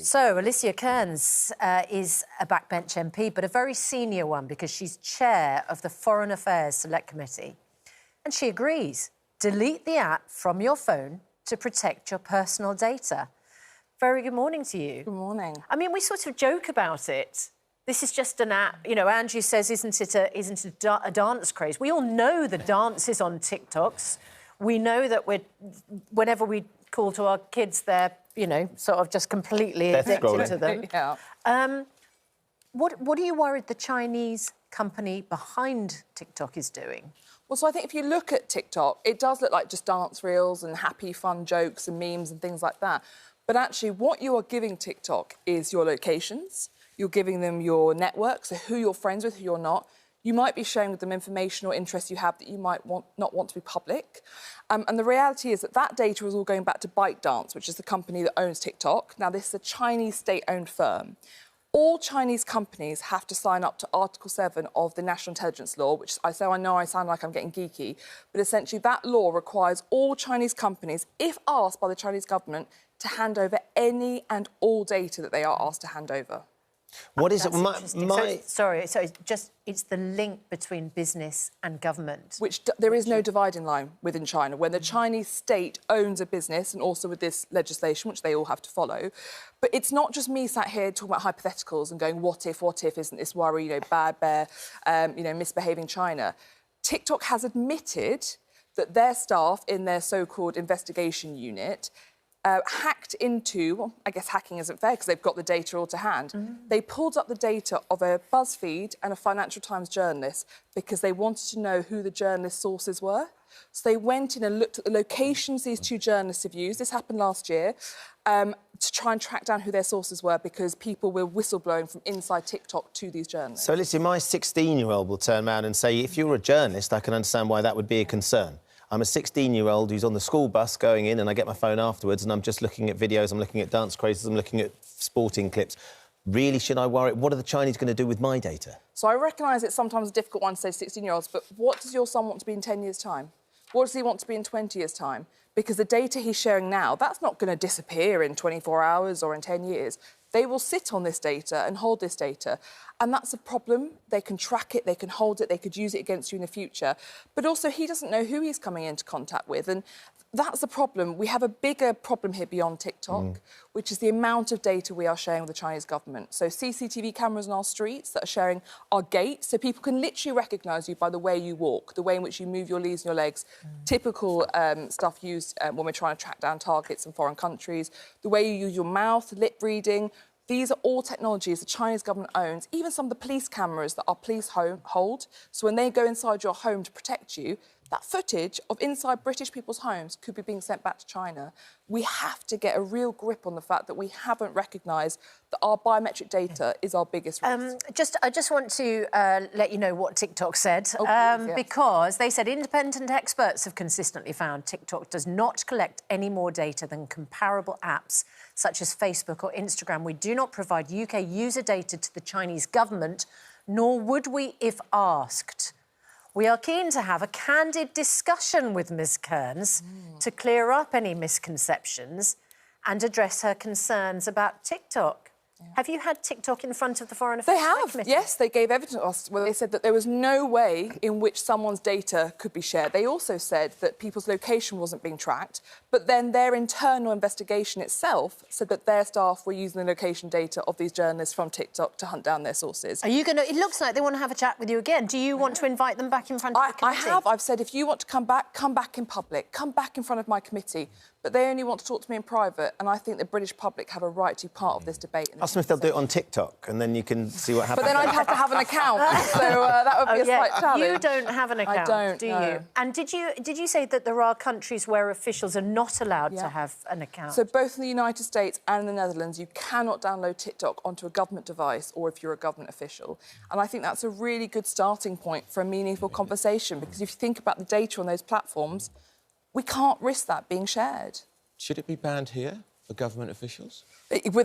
So, Alicia Kearns is a backbench MP, but a very senior one because she's chair of the Foreign Affairs Select Committee. And she agrees. Delete the app from your phone to protect your personal data. Very good morning to you. Good morning. I mean, we sort of joke about it. This is just an app. You know, Andrew says, isn't it a dance craze? We all know the dances on TikToks. We know that whenever we call to our kids, they're, you know, sort of just completely addicted to them. Yeah. What are you worried the Chinese company behind TikTok is doing? Well, so I think if you look at TikTok, it does look like just dance reels and happy, fun jokes and memes and things like that. But actually, what you are giving TikTok is your locations. You're giving them your network, so who you're friends with, who you're not. You might be sharing with them information or interests you have that you might not want to be public. And the reality is that data is all going back to ByteDance, which is the company that owns TikTok. Now, this is a Chinese state-owned firm. All Chinese companies have to sign up to Article 7 of the National Intelligence Law, which I know I sound like I'm getting geeky, but essentially that law requires all Chinese companies, if asked by the Chinese government, to hand over any and all data that they are asked to hand over. What is it? It's the link between business and government. There is no dividing line within China. When the Chinese state owns a business, and also with this legislation, which they all have to follow, but it's not just me sat here talking about hypotheticals and going, what if, isn't this worry, you know, bad bear, misbehaving China. TikTok has admitted that their staff in their so-called investigation unit hacked into, well, I guess hacking isn't fair because they've got the data all to hand. They pulled up the data of a BuzzFeed and a Financial Times journalist because they wanted to know who the journalist's sources were. So they went in and looked at the locations these two journalists have used. This happened last year, to try and track down who their sources were because people were whistleblowing from inside TikTok to these journalists. So, listen, my 16-year-old will turn around and say, if you're a journalist, I can understand why that would be a concern. I'm a 16-year-old who's on the school bus going in and I get my phone afterwards and I'm just looking at videos, I'm looking at dance crazes, I'm looking at sporting clips. Really, should I worry? What are the Chinese going to do with my data? So I recognise it's sometimes a difficult one to say to 16-year-olds, but what does your son want to be in 10 years' time? What does he want to be in 20 years' time? Because the data he's sharing now, that's not going to disappear in 24 hours or in 10 years. They will sit on this data and hold this data. And that's a problem. They can track it, they can hold it, they could use it against you in the future. But also, he doesn't know who he's coming into contact with. And that's the problem. We have a bigger problem here beyond TikTok, which is the amount of data we are sharing with the Chinese government. So CCTV cameras on our streets that are sharing our gates, so people can literally recognise you by the way you walk, the way in which you move your knees and your legs, typical stuff used when we're trying to track down targets in foreign countries, the way you use your mouth, lip reading. These are all technologies the Chinese government owns, even some of the police cameras that our police hold. So when they go inside your home to protect you, that footage of inside British people's homes could be being sent back to China. We have to get a real grip on the fact that we haven't recognised that our biometric data is our biggest risk. I just want to let you know what TikTok said, please, yes. because they said independent experts have consistently found TikTok does not collect any more data than comparable apps such as Facebook or Instagram. We do not provide UK user data to the Chinese government, nor would we if asked. We are keen to have a candid discussion with Ms Kearns to clear up any misconceptions and address her concerns about TikTok. Yeah. Have you had TikTok in front of the Foreign Affairs Committee? They have, yes. They gave evidence to us where they said that there was no way in which someone's data could be shared. They also said that people's location wasn't being tracked, but then their internal investigation itself said that their staff were using the location data of these journalists from TikTok to hunt down their sources. Are you going to... It looks like they want to have a chat with you again. Do you want to invite them back in front of the committee? I have. I've said, if you want to come back in public, come back in front of my committee. But they only want to talk to me in private, and I think the British public have a right to be part of this debate. Ask them if they'll do it on TikTok, and then you can see what happens. But then I'd have to have an account, so that would be a slight challenge. You don't have an account, I don't, do no. you? And did you say that there are countries where officials are not allowed to have an account? So both in the United States and in the Netherlands, you cannot download TikTok onto a government device or if you're a government official. And I think that's a really good starting point for a meaningful conversation, because if you think about the data on those platforms, we can't risk that being shared. Should it be banned here? for government officials?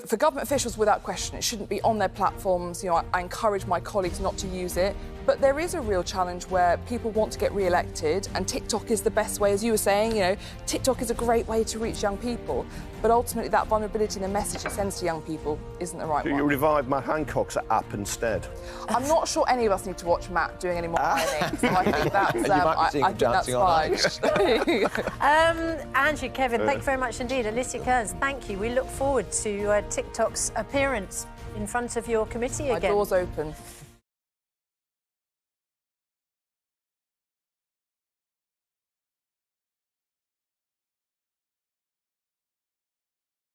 For government officials, without question, it shouldn't be on their platforms. You know, I encourage my colleagues not to use it. But there is a real challenge where people want to get re-elected, and TikTok is the best way, as you were saying. You know, TikTok is a great way to reach young people. But ultimately, that vulnerability in the message it sends to young people isn't the right one. Do you revive Matt Hancock's app instead? I'm not sure any of us need to watch Matt doing any more ironing, so I think that's, fine. Angie, Kevin, thank you very much indeed. Alicia Kearns, thank you. We look forward to TikTok's appearance in front of your committee again. My door's open.